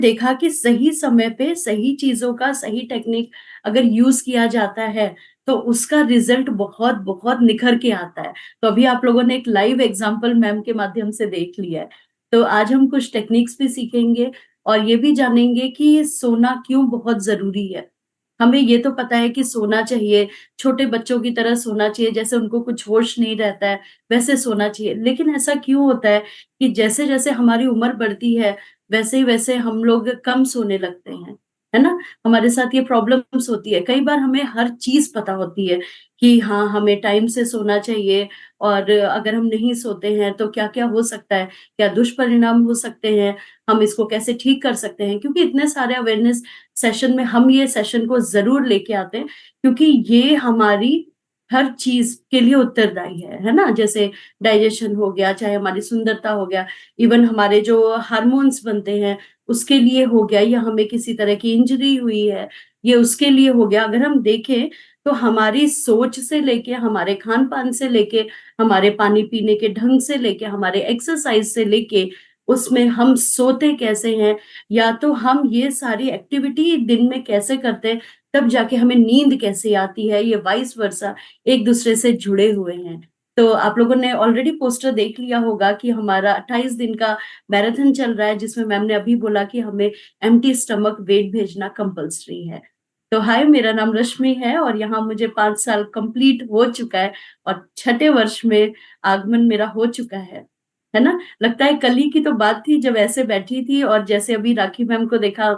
देखा कि सही समय पे सही चीज़ों का सही टेक्निक अगर यूज़ किया जाता है, तो उसका रिज़ल्ट बहुत-बहुत निखर के आता है। तो अभी आप लोगों ने एक लाइव एग्ज़ाम्पल मैम के माध्यम से देख लिया है। तो आज हम कुछ टेक्निक्स भी सीखेंगे और ये भी जानेंगे कि सोना क्यों बहुत ज़रूरी है। हमें ये तो पता है कि सोना चाहिए, छोटे बच्चों की तरह सोना चाहिए, जैसे उनको कुछ होश नहीं रहता है, वैसे सोना चाहिए। लेकिन ऐसा क्यों होता है कि जैसे-जैसे हमारी उम्र बढ़ती है, वैसे ही वैसे हम लोग कम सोने लगते हैं, है ना? हमारे साथ ये प्रॉब्लम्स होती है। कई बार हमें हर चीज़ पता होती है कि हाँ, हमें टाइम से सोना चाहिए और अगर हम नहीं सोते हैं तो क्या-क्या हो सकता है, क्या दुष्परिणाम हो सकते हैं, हम इसको कैसे ठीक कर सकते हैं। क्योंकि इतने सारे अवेयरनेस सेशन में हम ये सेशन को ज़रूर लेके आते हैं क्योंकि ये हमारी हर चीज़ के लिए उत्तरदायी है ना? जैसे डाइजेशन हो गया, चाहे हमारी सुंदरता हो गया, इवन हमारे जो हार्मोन्स बनते हैं, उसके लिए हो गया या हमें किसी तरह की इंजरी हुई है, ये उसके लिए हो गया। अगर हम देखें तो हमारी सोच से लेके, हमारे खान-पान से लेके, हमारे पानी पीने के ढंग से लेके, हमारे एक्सरसाइज़ से लेके, उसमें हम सोते कैसे हैं, या तो हम ये सारी एक्टिविटी दिन में कैसे करते हैं, तब जाके हमें नींद कैसे आती है, ये वाइस वर्सा एक-दूसरे से जुड़े हुए हैं। तो आप लोगों ने ऑलरेडी पोस्टर देख लिया होगा कि हमारा 28 दिन का मैराथन चल रहा है, जिसमें मैम ने अभी बोला कि हमें एम्प्टी स्टमक वेट भेजना कंपल्सरी है। तो हाय, मेरा नाम रश्मि है और यहाँ मुझे 5 साल कंप्लीट हो चुका है और छठे वर्ष में आगमन मेरा हो चुका है ना? लगता है कल ही की तो बात थी जब ऐसे बैठी थी और जैसे अभी राखी मैम को देखा,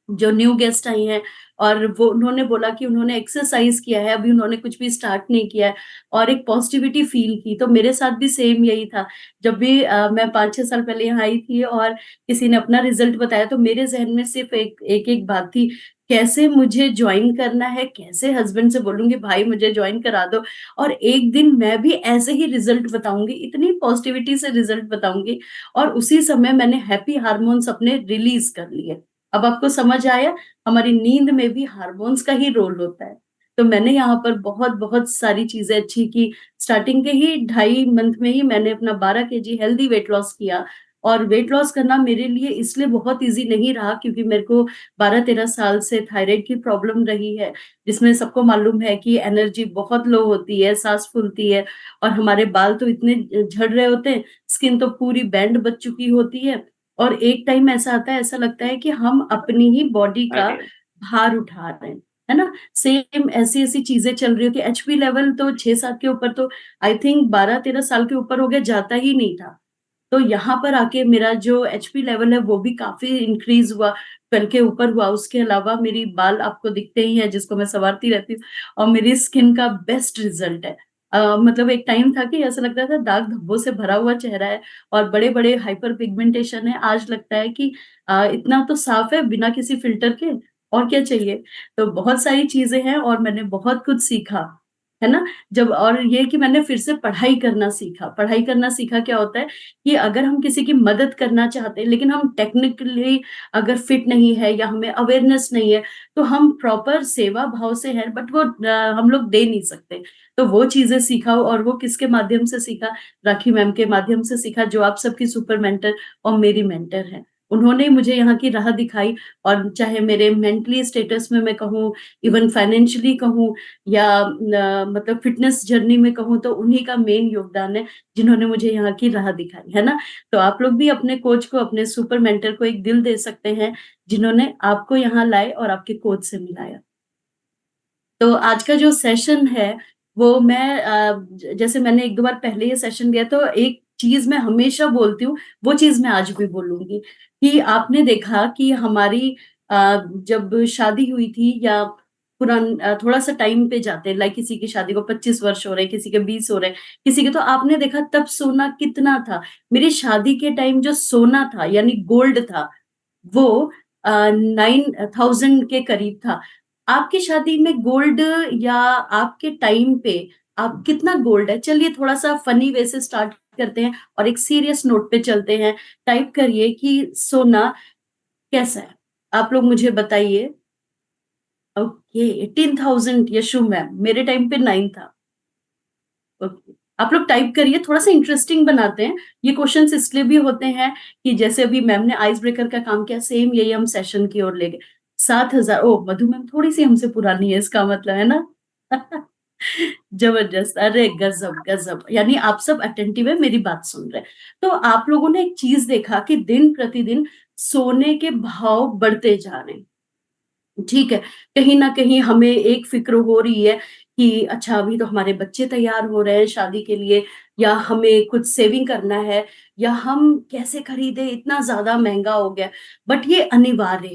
जो न्यू गेस्ट आई हैं, और वो उन्होंने बोला कि उन्होंने एक्सरसाइज़ किया है, अभी उन्होंने कुछ भी स्टार्ट नहीं किया है और एक पॉज़िटिविटी फ़ील की। तो मेरे साथ भी सेम यही था। जब भी मैं 5-6 साल पहले यहाँ आई थी और किसी ने अपना रिज़ल्ट बताया, तो मेरे ज़हन में सिर्फ़ एक बात थी, कैसे मुझे जॉइन करना है, कैसे हस्बैंड से बोलूँगी भाई मुझे जॉइन करा दो और एक दिन मैं भी ऐसे ही रिज़ल्ट बताऊँगी, इतनी पॉज़िटिविटी से रिज़ल्ट बताऊँगी, और उसी समय मैंने हैप्पी हार्मोन्स अपने रिलीज़ कर लिए। अब आपको समझ आया, हमारी नींद में भी हार्मोन्स का ही रोल होता है। तो मैंने यहाँ पर बहुत-बहुत सारी चीज़ें अच्छी की। स्टार्टिंग के ही 2.5 मंथ में ही मैंने अपना 12 केजी हेल्दी वेट लॉस किया, और वेट लॉस करना मेरे लिए इसलिए बहुत ईज़ी नहीं रहा क्योंकि मेरे को 12-13 साल से थायराइड की प्रॉब्लम रही है, जिसमें सबको मालूम है कि एनर्जी बहुत लो होती है, साँस फूलती है और हमारे बाल तो इतने झड़ रहे होते हैं, स्किन तो पूरी बैंड बज चुकी होती है, और एक टाइम ऐसा आता है, ऐसा लगता है कि हम अपनी ही बॉडी का अरे! भार उठा रहे हैं, है ना? सेम ऐसी-ऐसी चीज़ें चल रही होती है। एचपी लेवल तो 6-7 के ऊपर तो आई थिंक 12-13 साल के ऊपर हो गया, जाता ही नहीं था। तो यहाँ पर आके मेरा जो एचपी लेवल है वो भी काफ़ी इंक्रीज़ हुआ, 12 के ऊपर हुआ। उसके अलावा मेरी बाल आपको दिखते ही हैं जिसको मैं सँवारती रहती हूँ, और मेरी स्किन का बेस्ट रिज़ल्ट है। मतलब एक टाइम था कि ऐसा लगता था दाग धब्बों से भरा हुआ चेहरा है और बड़े-बड़े हाइपर पिगमेंटेशन है। आज लगता है कि इतना तो साफ़ है बिना किसी फ़िल्टर के, और क्या चाहिए? तो बहुत सारी चीज़ें हैं और मैंने बहुत कुछ सीखा, है ना? जब और ये कि मैंने फिर से पढ़ाई करना सीखा। पढ़ाई करना सीखा क्या होता है कि अगर हम किसी की मदद करना चाहते हैं, लेकिन हम टेक्निकली अगर फिट नहीं है या हमें अवेयरनेस नहीं है, तो हम प्रॉपर सेवा भाव से हैं बट वो हम लोग दे नहीं सकते। तो वो चीज़ें सीखा, और वो किसके माध्यम से सीखा? राखी मैम के माध्यम से सीखा, जो आप सबकी सुपर मेंटर और मेरी मेंटर हैं। उन्होंने ही मुझे यहाँ की राह दिखाई, और चाहे मेरे मेंटली स्टेटस में मैं कहूँ, इवन फाइनेंशियली कहूँ या मतलब फिटनेस जर्नी में कहूँ, तो उन्हीं का मेन योगदान है, जिन्होंने मुझे यहाँ की राह दिखाई, है ना? तो आप लोग भी अपने कोच को, अपने सुपर मेंटर को एक दिल दे सकते हैं, जिन्होंने आपको यहाँ लाए और आपके कोच से मिलाया। तो आज का जो सेशन है, वो मैं जैसे मैंने 1-2 बार पहले ये सेशन दिया, तो एक चीज़ मैं हमेशा बोलती हूँ, वो चीज़ मैं आज भी बोलूँगी कि आपने देखा कि हमारी जब शादी हुई थी या थोड़ा-सा टाइम पे जाते हैं, लाइक किसी की शादी को 25 वर्ष हो रहे हैं, किसी के 20 हो रहे हैं, किसी के, तो आपने देखा तब सोना कितना था। मेरी शादी के टाइम जो सोना था यानी गोल्ड था, वो 9,000 के करीब था। आपकी शादी में गोल्ड या आपके टाइम पे आप कितना गोल्ड है? चलिए थोड़ा-सा फ़नी वे से स्टार्ट करते हैं और एक सीरियस नोट पे चलते हैं। टाइप करिए कि सोना कैसा है? आप लोग मुझे बताइए। ओके, 18,000 यशु मैम, मेरे टाइम पे 9 था। ओके। आप लोग टाइप करिए, थोड़ा सा इंटरेस्टिंग बनाते हैं। ये क्वेश्चंस इसलिए भी होते हैं कि जैसे अभी मैम ने आइस ब्रेकर का काम किया, सेम यही हम सेशन की ओर ले गए। 7,000। ओ मधु मैम थोड़ी सी हमसे पुरानी है, इसका मतलब है ना। जबरदस्त, अरे गजब गजब, यानी आप सब अटेंटिव है, मेरी बात सुन रहे हैं। तो आप लोगों ने एक चीज देखा कि दिन प्रतिदिन सोने के भाव बढ़ते जा रहे हैं। ठीक है, कहीं ना कहीं हमें एक फिक्र हो रही है कि अच्छा अभी तो हमारे बच्चे तैयार हो रहे हैं शादी के लिए, या हमें कुछ सेविंग करना है, या हम कैसे खरीदे, इतना ज्यादा महंगा हो गया। बट ये अनिवार्य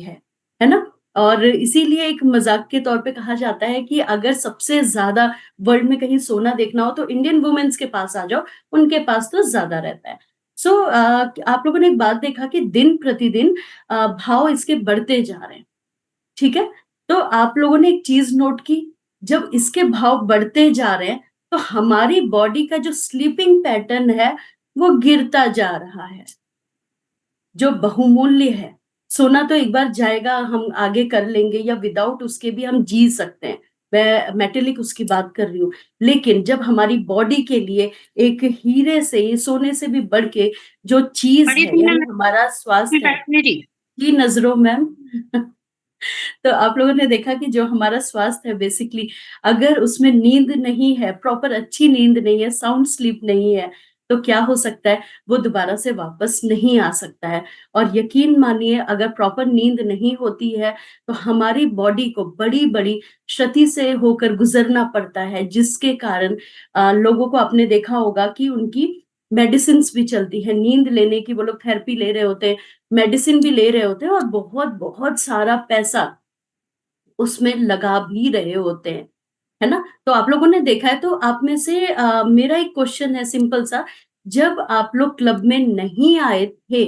है ना। और इसीलिए एक मजाक के तौर पे कहा जाता है कि अगर सबसे ज्यादा वर्ल्ड में कहीं सोना देखना हो तो इंडियन वुमेन्स के पास आ जाओ, उनके पास तो ज्यादा रहता है। सो आप लोगों ने एक बात देखा कि दिन प्रतिदिन भाव इसके बढ़ते जा रहे हैं। ठीक है, तो आप लोगों ने एक चीज नोट की, जब इसके भाव बढ़ते जा रहे हैं तो हमारी बॉडी का जो स्लीपिंग पैटर्न है वो गिरता जा रहा है, जो बहुमूल्य है। सोना तो एक बार जाएगा, हम आगे कर लेंगे, या विदाउट उसके भी हम जी सकते हैं, मैं मेटेलिक उसकी बात कर रही हूँ। लेकिन जब हमारी बॉडी के लिए एक हीरे से, सोने से भी बढ़ के जो चीज बड़ी है, थी मैं यानी हमारा स्वास्थ्य है। बैठने थी। जी नजरों मैम। तो आप लोगों ने देखा कि जो हमारा स्वास्थ्य है बेसिकली, अगर उसमें नींद नहीं है, प्रॉपर अच्छी नींद नहीं है, साउंड स्लीप नहीं है, तो क्या हो सकता है, वो दोबारा से वापस नहीं आ सकता है। और यकीन मानिए, अगर प्रॉपर नींद नहीं होती है तो हमारी बॉडी को बड़ी बड़ी क्षति से होकर गुजरना पड़ता है, जिसके कारण लोगों को आपने देखा होगा कि उनकी मेडिसिन भी चलती है, नींद लेने की वो लोग थेरेपी ले रहे होते हैं, मेडिसिन भी ले रहे होते हैं, और बहुत बहुत सारा पैसा उसमें लगा भी रहे होते हैं, है ना। तो आप लोगों ने देखा है, तो आप में से मेरा एक क्वेश्चन है सिंपल सा, जब आप लोग क्लब में नहीं आए थे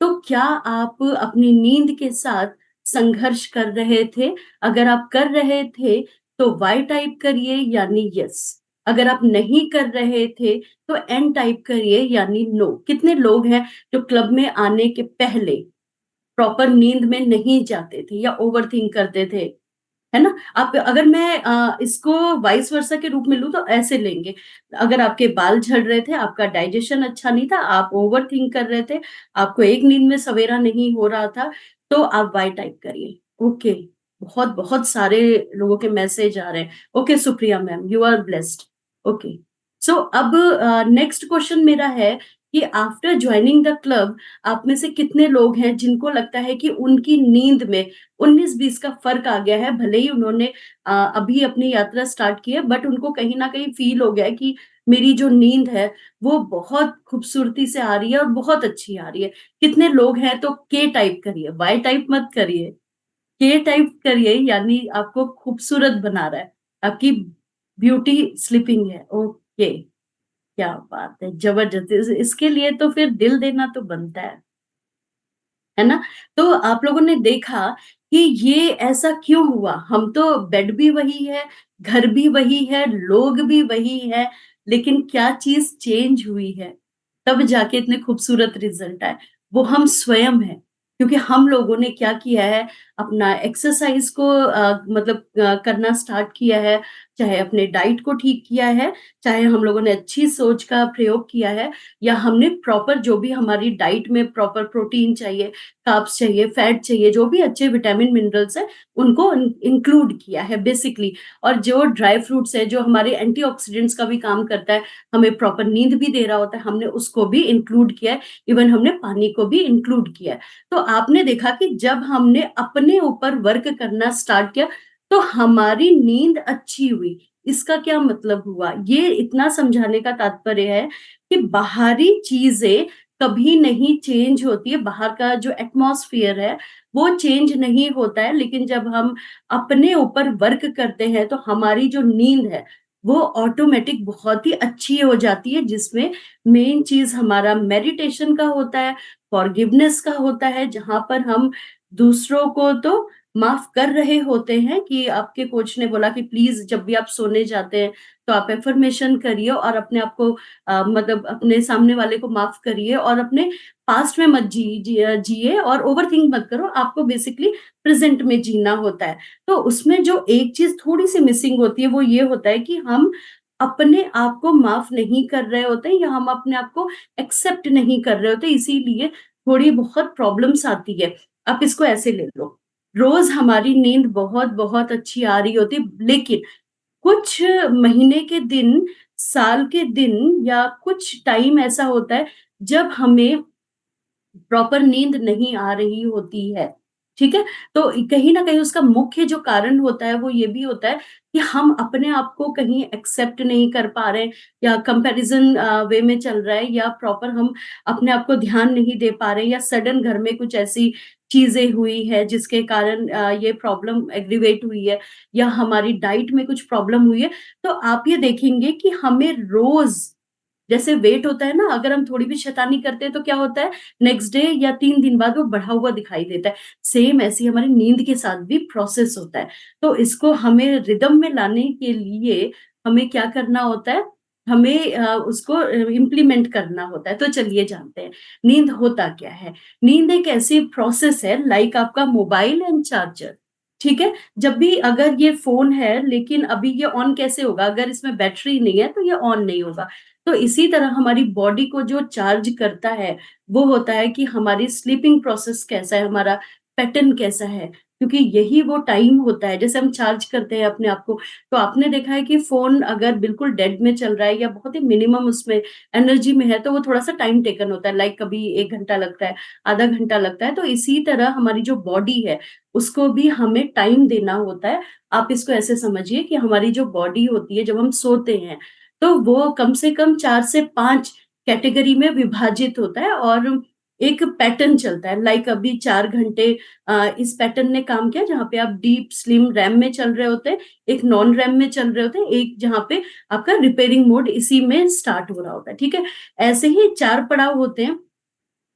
तो क्या आप अपनी नींद के साथ संघर्ष कर रहे थे? अगर आप कर रहे थे तो वाई टाइप करिए यानी यस, अगर आप नहीं कर रहे थे तो एन टाइप करिए यानी नो। कितने लोग हैं जो क्लब में आने के पहले प्रॉपर नींद में नहीं जाते थे या ओवरथिंक करते थे, है ना। आप अगर मैं इसको वाइस वर्सा के रूप में लूं तो ऐसे लेंगे, अगर आपके बाल झड़ रहे थे, आपका डाइजेशन अच्छा नहीं था, आप ओवर थिंक कर रहे थे, आपको एक नींद में सवेरा नहीं हो रहा था, तो आप वाई टाइप करिए। ओके, बहुत बहुत सारे लोगों के मैसेज आ रहे हैं। Okay Supriya ma'am, you are blessed. Okay, so अब नेक्स्ट क्वेश्चन मेरा है कि आफ्टर ज्वाइनिंग द क्लब आप में से कितने लोग हैं जिनको लगता है कि उनकी नींद में 19-20 का फर्क आ गया है? भले ही उन्होंने अभी अपनी यात्रा स्टार्ट की है, बट उनको कहीं ना कहीं फील हो गया है कि मेरी जो नींद है वो बहुत खूबसूरती से आ रही है और बहुत अच्छी आ रही है। कितने लोग हैं? तो के टाइप करिए, वाई टाइप मत करिए, के टाइप करिए, यानी आपको खूबसूरत बना रहा है, आपकी ब्यूटी स्लीपिंग है। ओके, क्या बात है, जबरदस्त। इसके लिए तो फिर दिल देना तो बनता है ना। तो आप लोगों ने देखा कि ये ऐसा क्यों हुआ? हम तो बेड भी वही है, घर भी वही है, लोग भी वही है, लेकिन क्या चीज चेंज हुई है तब जाके इतने खूबसूरत रिजल्ट आए? वो हम स्वयं हैं, क्योंकि हम लोगों ने क्या किया है, अपना एक्सरसाइज को मतलब करना स्टार्ट किया है, चाहे अपने डाइट को ठीक किया है, चाहे हम लोगों ने अच्छी सोच का प्रयोग किया है, या हमने प्रॉपर जो भी हमारी डाइट में प्रॉपर प्रोटीन चाहिए, कार्ब्स चाहिए, फैट चाहिए, जो भी अच्छे विटामिन मिनरल्स हैं उनको इंक्लूड किया है बेसिकली। और जो ड्राई फ्रूट्स है, जो हमारे एंटीऑक्सीडेंट्स का भी काम करता है, हमें प्रॉपर नींद भी दे रहा होता है, हमने उसको भी इंक्लूड किया है। इवन हमने पानी को भी इंक्लूड किया है। तो आपने देखा कि जब हमने अपने ऊपर वर्क करना स्टार्ट किया तो हमारी नींद अच्छी हुई। इसका क्या मतलब हुआ? ये इतना समझाने का तात्पर्य है कि बाहरी चीजें कभी नहीं चेंज होती है, बाहर का जो एटमॉस्फेयर है वो चेंज नहीं होता है, लेकिन जब हम अपने ऊपर वर्क करते हैं तो हमारी जो नींद है वो ऑटोमेटिक बहुत ही अच्छी हो जाती है, जिसमें मेन चीज हमारा मेडिटेशन का होता है, फॉरगिवनेस का होता है, जहां पर हम दूसरों को तो माफ कर रहे होते हैं। कि आपके कोच ने बोला कि प्लीज जब भी आप सोने जाते हैं तो आप एफर्मेशन करिए और अपने आप को मतलब अपने सामने वाले को माफ करिए, और अपने पास्ट में मत जिए और ओवर थिंक मत करो, आपको बेसिकली प्रेजेंट में जीना होता है। तो उसमें जो एक चीज थोड़ी सी मिसिंग होती है वो ये होता है कि हम अपने आप को माफ नहीं कर रहे होते हैं या हम अपने आप को एक्सेप्ट नहीं कर रहे होते, इसीलिए थोड़ी बहुत प्रॉब्लम्स आती है। आप इसको ऐसे ले लो, रोज हमारी नींद बहुत बहुत अच्छी आ रही होती, लेकिन कुछ महीने के दिन, साल के दिन या कुछ टाइम ऐसा होता है जब हमें प्रॉपर नींद नहीं आ रही होती है, ठीक है? तो कहीं न कहीं उसका मुख्य जो कारण होता है वो ये भी होता है कि हम अपने आप को कहीं एक्सेप्ट नहीं कर पा रहे हैं या कंपैरिज़न वे में चल रहा है या प्रॉपर हम अपने आप को ध्यान नहीं दे पा रहे हैं या सडन घर में कुछ ऐसी चीज़ें हुई है जिसके कारण ये प्रॉब्लम एग्रीवेट हुई है या हमारी डाइट में कुछ प्रॉब्लम हुई है। तो आप ये देखेंगे कि हमें रोज़ जैसे वेट होता है ना, अगर हम थोड़ी भी शैतानी करते हैं तो क्या होता है, नेक्स्ट डे या 3 दिन बाद वो बढ़ा हुआ दिखाई देता है। सेम ऐसे ही हमारी नींद के साथ भी प्रोसेस होता है। तो इसको हमें रिदम में लाने के लिए हमें क्या करना होता है, हमें उसको इम्प्लीमेंट करना होता है। तो चलिए जानते हैं, नींद होता क्या है? नींद एक ऐसी प्रोसेस है लाइक आपका मोबाइल एंड चार्जर, ठीक है? जब भी अगर ये फ़ोन है लेकिन अभी ये ऑन कैसे होगा? अगर इसमें बैटरी नहीं है तो ये ऑन नहीं होगा। तो इसी तरह हमारी बॉडी को जो चार्ज करता है, वो होता है कि हमारी स्लीपिंग प्रोसेस कैसा है, हमारा पैटर्न कैसा है, क्योंकि यही वो टाइम होता है, जैसे हम चार्ज करते हैं अपने आप को, तो आपने देखा है कि फ़ोन अगर बिल्कुल डेड में चल रहा है या बहुत ही मिनिमम उसमें एनर्जी में है, तो वो थोड़ा-सा टाइम टेकन होता है, लाइक कभी 1 घंटा लगता है, आधा घंटा लगता है, तो इसी तरह हमारी जो बॉडी है, उसको भी हमें टाइम देना होता है। आप इसको ऐसे समझिए कि हमारी जो बॉडी होती है, जब हम सोते हैं, तो वो कम से कम 4 से 5 कैटेगरी में विभाजित होता है और एक पैटर्न चलता है। लाइक अभी 4 घंटे इस पैटर्न ने काम किया जहाँ पे आप डीप स्लिम रैम में चल रहे होते हैं, एक नॉन रैम में चल रहे होते हैं, एक जहाँ पे आपका रिपेयरिंग मोड इसी में स्टार्ट हो रहा होता है, ठीक है? ऐसे ही 4 पड़ाव होते हैं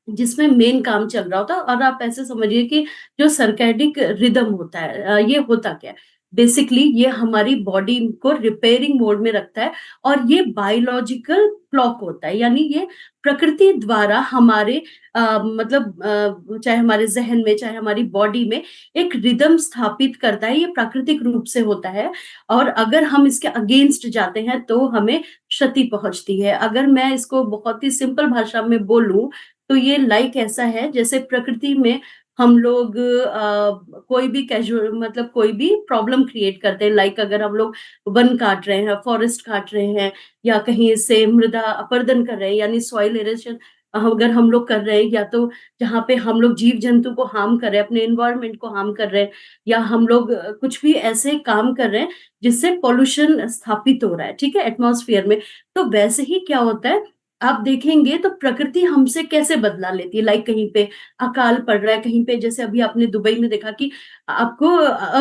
जिसमें मेन काम चल रहा होता है और आप ऐसे समझिए कि जो सर्कैडिक रिदम होता है ये होता क्या है? बेसिकली ये हमारी बॉडी को रिपेयरिंग मोड में रखता है और ये बायोलॉजिकल क्लॉक होता है, यानी ये प्रकृति द्वारा हमारे मतलब चाहे हमारे ज़हन में, चाहे हमारी बॉडी में एक रिदम स्थापित करता है, ये प्राकृतिक रूप से होता है और अगर हम इसके अगेंस्ट जाते हैं तो हमें क्षति पहुँचती है। अगर मैं इसको बहुत ही सिंपल भाषा में बोलूँ तो ये लाइक ऐसा है जैसे प्रकृति में हम लोग कोई भी कैजुअल मतलब कोई भी प्रॉब्लम क्रिएट करते हैं, लाइक अगर हम लोग वन काट रहे हैं, फॉरेस्ट काट रहे हैं या कहीं से मृदा अपरदन कर रहे हैं यानी सॉइल इरोजन अगर हम लोग कर रहे हैं या तो जहाँ पे हम लोग जीव जंतु को हार्म कर रहे हैं, अपने एनवायरनमेंट को हार्म कर रहे हैं या हम लोग कुछ भी ऐसे काम कर रहे हैं जिससे पॉल्यूशन स्थापित हो रहा है, ठीक है, एटमॉस्फेयर में। तो वैसे ही क्या होता है, आप देखेंगे तो प्रकृति हमसे कैसे बदला लेती है, लाइक कहीं पे अकाल पड़ रहा है, कहीं पे जैसे अभी आपने दुबई में देखा कि आपको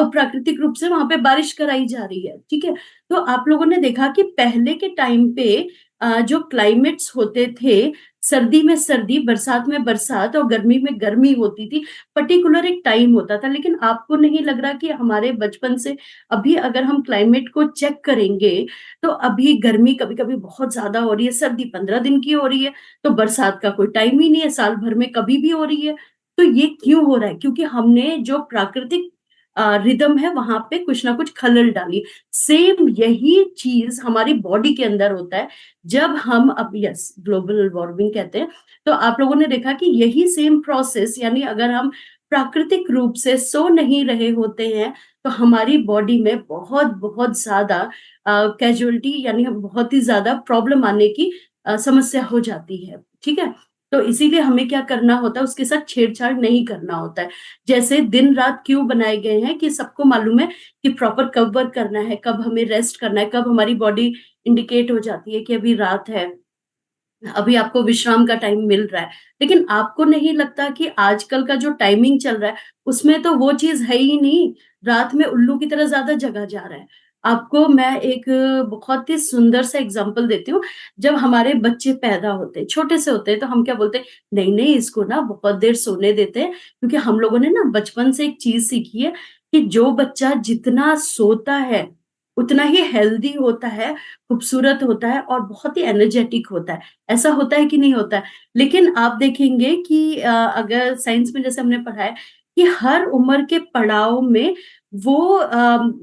अप्राकृतिक रूप से वहाँ पे बारिश कराई जा रही है, ठीक है? तो आप लोगों ने देखा कि पहले के टाइम पे जो क्लाइमेट्स होते थे, सर्दी में सर्दी, बरसात में बरसात और गर्मी में गर्मी होती थी, पर्टिकुलर एक टाइम होता था। लेकिन आपको नहीं लग रहा कि हमारे बचपन से अभी अगर हम क्लाइमेट को चेक करेंगे तो अभी गर्मी कभी-कभी बहुत ज़्यादा हो रही है, सर्दी 15 दिन की हो रही है, तो बरसात का कोई टाइम ही नहीं है, साल भर में कभी भी हो रही है। तो ये क्यों हो रहा है? क्योंकि हमने जो प्राकृतिक रिदम है वहाँ पे कुछ ना कुछ खलल डाली। सेम यही चीज़ हमारी बॉडी के अंदर होता है, जब हम अब यस ग्लोबल वार्मिंग कहते हैं, तो आप लोगों ने देखा कि यही सेम प्रोसेस यानी अगर हम प्राकृतिक रूप से सो नहीं रहे होते हैं, तो हमारी बॉडी में बहुत-बहुत ज़्यादा कैजुअल्टी यानी हम बहुत ही ज़्यादा प्रॉब्लम आने की समस्या हो जाती है, ठीक है? तो इसीलिए हमें क्या करना होता है, उसके साथ छेड़छाड़ नहीं करना होता है। जैसे दिन-रात क्यों बनाए गए हैं कि सबको मालूम है कि प्रॉपर कब वर्क करना है, कब हमें रेस्ट करना है, कब हमारी बॉडी इंडिकेट हो जाती है कि अभी रात है, अभी आपको विश्राम का टाइम मिल रहा है। लेकिन आपको नहीं लगता कि आजकल का जो टाइमिंग चल रहा है, उसमें तो वो चीज़ है ही नहीं। रात में उल्लू की तरह ज़्यादा जगा जा रहा है। आपको मैं एक बहुत ही सुंदर सा एग्ज़ाम्पल देती हूँ। जब हमारे बच्चे पैदा होते हैं, छोटे से होते हैं, तो हम क्या बोलते हैं, नहीं-नहीं इसको ना बहुत देर सोने देते हैं, क्योंकि हम लोगों ने ना बचपन से एक चीज़ सीखी है कि जो बच्चा जितना सोता है, उतना ही हेल्दी होता है, खूबसूरत होता है और बहुत ही एनर्जेटिक होता है। ऐसा होता है कि नहीं होता है? लेकिन आप देखेंगे कि अगर साइंस में जैसे हमने पढ़ा है कि हर उम्र के पड़ाव में वो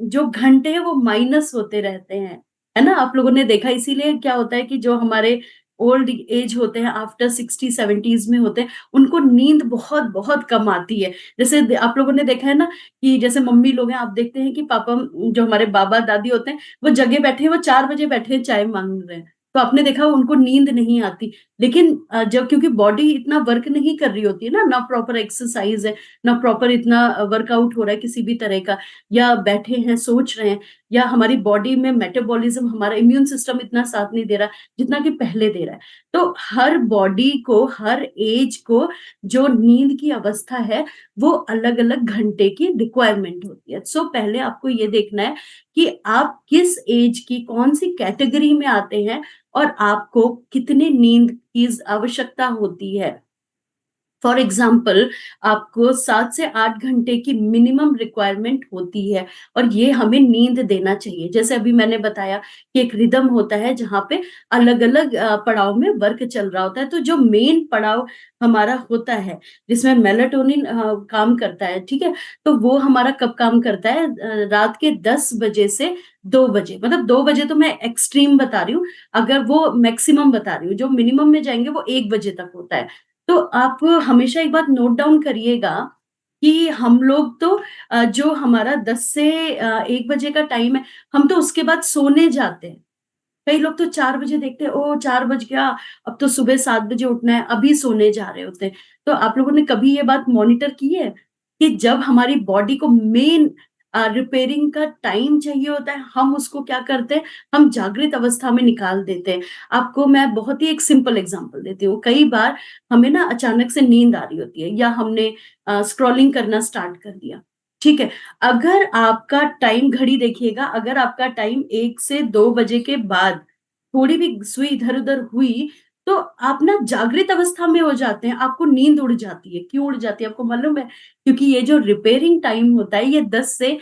जो घंटे हैं वो माइनस होते रहते हैं। है ना? आप लोगों ने देखा, इसीलिए क्या होता है कि जो हमारे ओल्ड एज होते हैं, आफ्टर 60-70s में होते हैं, उनको नींद बहुत-बहुत कम आती है। जैसे आप लोगों ने देखा है ना कि जैसे मम्मी लोग हैं, आप देखते हैं कि पापा जो हमारे बाबा-दादी होते हैं, वो जगे बैठे हैं, वो 4 बजे बैठे हैं, चाय माँग रहे हैं। तो आपने देखा उनको नींद नहीं आती। लेकिन जब क्योंकि बॉडी इतना वर्क नहीं कर रही होती है ना प्रॉपर एक्सरसाइज़ है, ना प्रॉपर इतना वर्कआउट हो रहा है किसी भी तरह का, या बैठे हैं, सोच रहे हैं, या हमारी बॉडी में मेटाबॉलिज्म, हमारा इम्यून सिस्टम इतना साथ नहीं दे रहा, जितना कि पहले दे रहा है। तो हर बॉडी को, हर एज को जो नींद की अवस्था है, वो अलग-अलग घंटे की रिक्वायरमेंट होती है। सो पहले आपको ये देखना है कि आप किस एज की कौन-सी कैटेगरी में आते हैं और आपको कितनी नींद की आवश्यकता होती है। फॉर एग्जाम्पल, आपको 7 से 8 घंटे की मिनिमम रिक्वायरमेंट होती है और ये हमें नींद देना चाहिए। जैसे अभी मैंने बताया कि एक रिदम होता है जहाँ पे अलग-अलग पड़ाव में वर्क चल रहा होता है। तो जो मेन पड़ाव हमारा होता है, जिसमें मेलाटोनिन काम करता है, ठीक है? तो वो हमारा कब काम करता है? रात के 10 बजे से 2 बजे, मतलब 2 बजे तो मैं एक्सट्रीम बता रही हूँ, अगर वो मैक्सिमम बता रही हूँ, जो मिनिमम में जाएँगे वो 1 बजे तक होता है। तो आप हमेशा एक बात नोट डाउन करिएगा कि हम लोग तो जो हमारा 10 से 1 बजे का टाइम है, हम तो उसके बाद सोने जाते हैं। कई लोग तो 4 बजे देखते हैं, ओह! 4 बज गया, अब तो सुबह 7 बजे उठना है, अभी सोने जा रहे होते हैं। तो आप लोगों ने कभी ये बात मॉनिटर की है कि जब हमारी बॉडी को मेन रिपेयरिंग का टाइम चाहिए होता है, हम उसको क्या करते हैं, हम जागृत अवस्था में निकाल देते हैं। आपको मैं बहुत ही एक सिंपल एग्ज़ाम्पल देती हूँ। कई बार हमें ना अचानक से नींद आ रही होती है, या हमने स्क्रॉलिंग करना स्टार्ट कर दिया, ठीक है? अगर आपका टाइम घड़ी देखिएगा, अगर आपका टाइम 1 से 2 बजे के बाद थोड़ी भी सुई इधर-उधर हुई, तो आप ना जागृत अवस्था में हो जाते हैं, आपको नींद उड़ जाती है। क्यों उड़ जाती है आपको मालूम है? क्योंकि ये जो रिपेयरिंग टाइम होता है, ये 10 से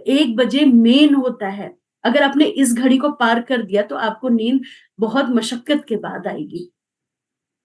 1 बजे मेन होता है। अगर आपने इस घड़ी को पार कर दिया, तो आपको नींद बहुत मशक्कत के बाद आएगी।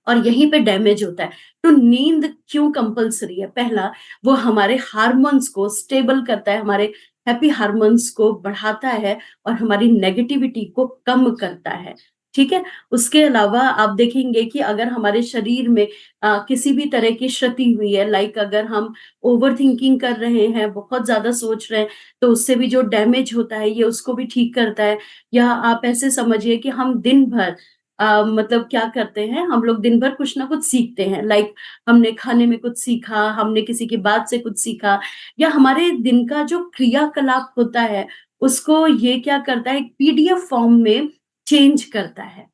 और यहीं पे डैमेज होता है। तो नींद क्यों कंपल्सरी है? पहला, वो हमारे हार्मोन्स को स्टेबल करता है, हमारे हैप्पी हार्मोन्स को बढ़ाता है और हमारी नेगेटिविटी को कम करता है, ठीक है? उसके अलावा आप देखेंगे कि अगर हमारे शरीर में किसी भी तरह की क्षति हुई है, लाइक अगर हम ओवरथिंकिंग कर रहे हैं, बहुत ज़्यादा सोच रहे हैं, तो उससे भी जो डैमेज होता है, ये उसको भी ठीक करता है। या आप ऐसे समझिए कि हम दिन भर मतलब क्या करते हैं, हम लोग दिन भर कुछ ना कुछ सीखते हैं, लाइक हमने खाने में कुछ सीखा, हमने किसी की बात से कुछ सीखा, या हमारे दिन का जो क्रियाकलाप होता है, उसको ये क्या करता है, एक पीडीएफ फॉर्म में चेंज करता है,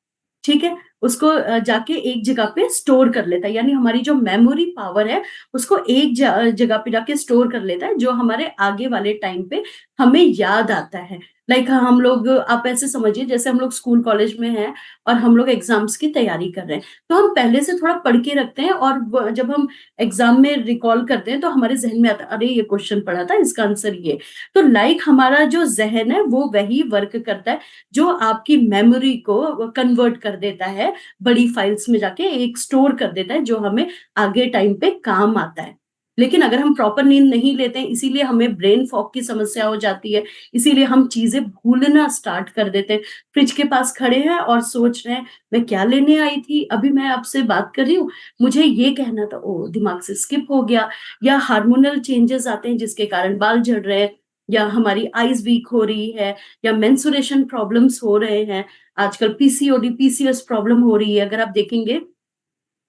ठीक है? उसको जाके एक जगह पे स्टोर कर लेता है, यानी हमारी जो मेमोरी पावर है, उसको एक जगह पे जाके स्टोर कर लेता है, जो हमारे आगे वाले टाइम पे हमें याद आता है। लाइक हम लोग, आप ऐसे समझिए जैसे हम लोग स्कूल कॉलेज में हैं और हम लोग एग्ज़ाम्स की तैयारी कर रहे हैं। तो हम पहले से थोड़ा पढ़ के रखते हैं और व जब हम एग्ज़ाम में रिकॉल करते हैं तो हमारे ज़हन में आता है, अरे! ये क्वेश्चन पढ़ा था, इसका आंसर ये। तो लाइक हमारा जो ज़हन है वो वही वर्क करता है, जो आपकी मेमोरी को कन्वर्ट कर देता है, बड़ी फाइल्स में जाके एक स्टोर कर देता है, जो हमें आगे टाइम पे काम आता है। लेकिन अगर हम प्रॉपर नींद नहीं लेते हैं, इसीलिए हमें ब्रेन फॉग की समस्या हो जाती है, इसीलिए हम चीज़ें भूलना स्टार्ट कर देते हैं। फ्रिज के पास खड़े हैं और सोच रहे हैं, मैं क्या लेने आई थी? अभी मैं आपसे बात कर रही हूँ, मुझे ये कहना था, ओह! दिमाग से स्किप हो गया। या हार्मोनल चेंजेज़ आते हैं जिसके कारण बाल झड़ रहे हैं, या हमारी आईज़ वीक हो रही है, या मेंस्ट्रुएशन प्रॉब्लम्स हो रहे हैं। आजकल पीसीओडी, पीसीओएस प्रॉब्लम हो रही है। अगर आप देखेंगे,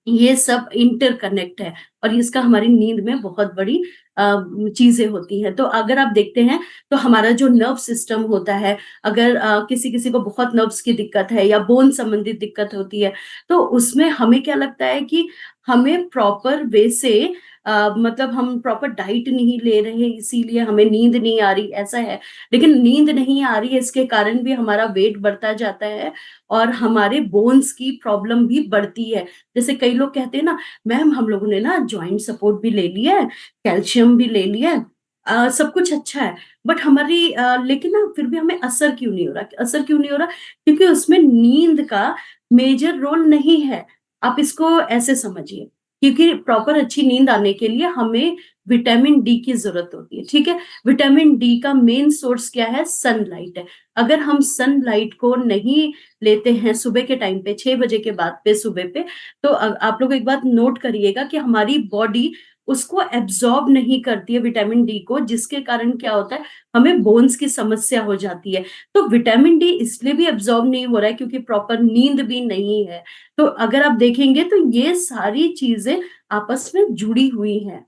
ये सब इंटरकनेक्ट है और इसका हमारी नींद में बहुत बड़ी चीज़ें होती हैं। तो अगर आप देखते हैं, तो हमारा जो नर्व सिस्टम होता है, अगर किसी-किसी को बहुत नर्व्स की दिक्कत है या बोन संबंधित दिक्कत होती है, तो उसमें हमें क्या लगता है कि हमें प्रॉपर वे से मतलब हम प्रॉपर डाइट नहीं ले रहे, इसीलिए हमें नींद नहीं आ रही, ऐसा है। लेकिन नींद नहीं आ रही है, इसके कारण भी हमारा वेट बढ़ता जाता है और हमारे बोन्स की प्रॉब्लम भी बढ़ती है। जैसे कई लोग कहते हैं ना, मैम हम लोगों ने ना जॉइंट सपोर्ट भी ले लिया है, कैल्शियम भी ले लिया है, सब कुछ अच्छा है, बट हमारी लेकिन ना फिर भी हमें असर क्यों नहीं हो रहा? असर क्यों नहीं हो रहा? क्योंकि उसमें नींद का मेजर रोल नहीं है। आप इसको ऐसे समझिए, क्योंकि प्रॉपर अच्छी नींद आने के लिए हमें विटामिन डी की जरूरत होती है, ठीक है। विटामिन डी का मेन सोर्स क्या है? सनलाइट है। अगर हम सनलाइट को नहीं लेते हैं सुबह के टाइम पे, 6 बजे के बाद पे सुबह पे, तो आप लोग एक बात नोट करिएगा कि हमारी बॉडी उसको एब्जॉर्ब नहीं करती है विटामिन डी को, जिसके कारण क्या होता है, हमें बोन्स की समस्या हो जाती है। तो विटामिन डी इसलिए भी एब्जॉर्ब नहीं हो रहा है क्योंकि प्रॉपर नींद भी नहीं है। तो अगर आप देखेंगे तो ये सारी चीजें आपस में जुड़ी हुई हैं,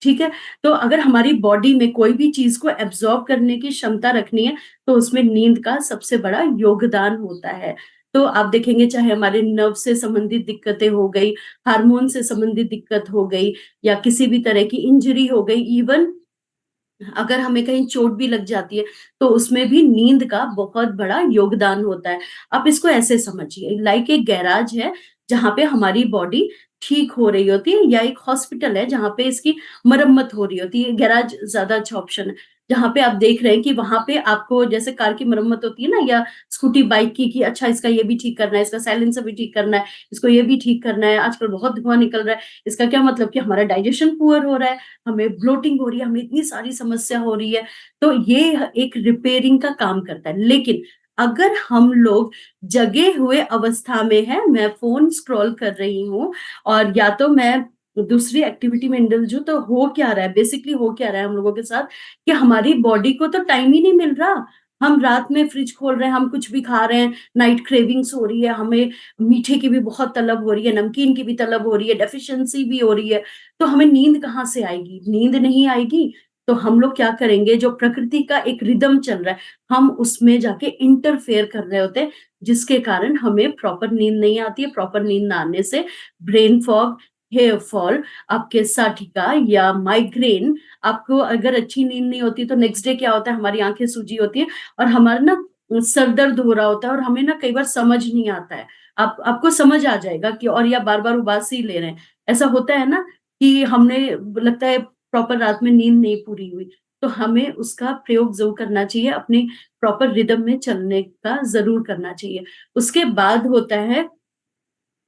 ठीक है। तो अगर हमारी बॉडी में कोई भी चीज को एब्जॉर्ब करने की क्षमता रखनी है, तो उसमें नींद का सबसे बड़ा योगदान होता है। तो आप देखेंगे चाहे हमारे नर्व से संबंधित दिक्कतें हो गई, हार्मोन से संबंधित दिक्कत हो गई, या किसी भी तरह की इंजरी हो गई, इवन अगर हमें कहीं चोट भी लग जाती है, तो उसमें भी नींद का बहुत बड़ा योगदान होता है। आप इसको ऐसे समझिए, लाइक एक गैराज है जहाँ पे हमारी बॉडी ठीक हो रही होती है, या एक हॉस्पिटल है जहाँ पे इसकी मरम्मत हो रही होती है। गैराज ज्यादा अच्छा ऑप्शन है, जहाँ पे आप देख रहे हैं कि वहां पे आपको जैसे कार की मरम्मत होती है ना, या स्कूटी बाइक की, कि अच्छा इसका ये भी ठीक करना है, इसका साइलेंसर भी ठीक करना है, इसको ये भी ठीक करना है, आजकल बहुत धुआं निकल रहा है, इसका क्या मतलब कि हमारा डाइजेशन पुअर हो रहा है, हमें ब्लोटिंग हो रही है, हमें इतनी सारी समस्या हो रही है। तो ये एक रिपेयरिंग का काम करता है। लेकिन अगर हम लोग जगे हुए अवस्था में है, मैं फोन स्क्रॉल कर रही हूँ और या तो मैं दूसरी एक्टिविटी में इंडल्ज हूँ, तो हो क्या रहा है, बेसिकली हो क्या रहा है हम लोगों के साथ, कि हमारी बॉडी को तो टाइम ही नहीं मिल रहा। हम रात में फ्रिज खोल रहे हैं, हम कुछ भी खा रहे हैं, नाइट क्रेविंग्स हो रही है, हमें मीठे की भी बहुत तलब हो रही है, नमकीन की भी तलब हो रही है, डेफिशिएंसी भी हो रही है। तो हमें नींद कहाँ से आएगी? नींद नहीं आएगी तो हम लोग क्या करेंगे? जो प्रकृति का एक रिदम चल रहा है, हम उसमें जाके इंटरफेयर कर रहे होते हैं, जिसके कारण हमें प्रॉपर नींद नहीं आती है। प्रॉपर नींद ना आने से ब्रेन फॉग, हेयर फॉल, आपके साटिका या माइग्रेन, आपको अगर अच्छी नींद नहीं होती तो नेक्स्ट डे क्या होता है, हमारी आंखें सूजी होती है और हमारा ना सर दर्द हो रहा होता है, और हमें ना कई बार समझ नहीं आता है। आपको समझ आ जाएगा कि, और या बार बार उबासी ले रहे हैं, ऐसा होता है ना, कि हमने, लगता है प्रॉपर रात में नींद नहीं पूरी हुई। तो हमें उसका प्रयोग जरूर करना चाहिए, अपनी प्रॉपर रिदम में चलने का जरूर करना चाहिए। उसके बाद होता है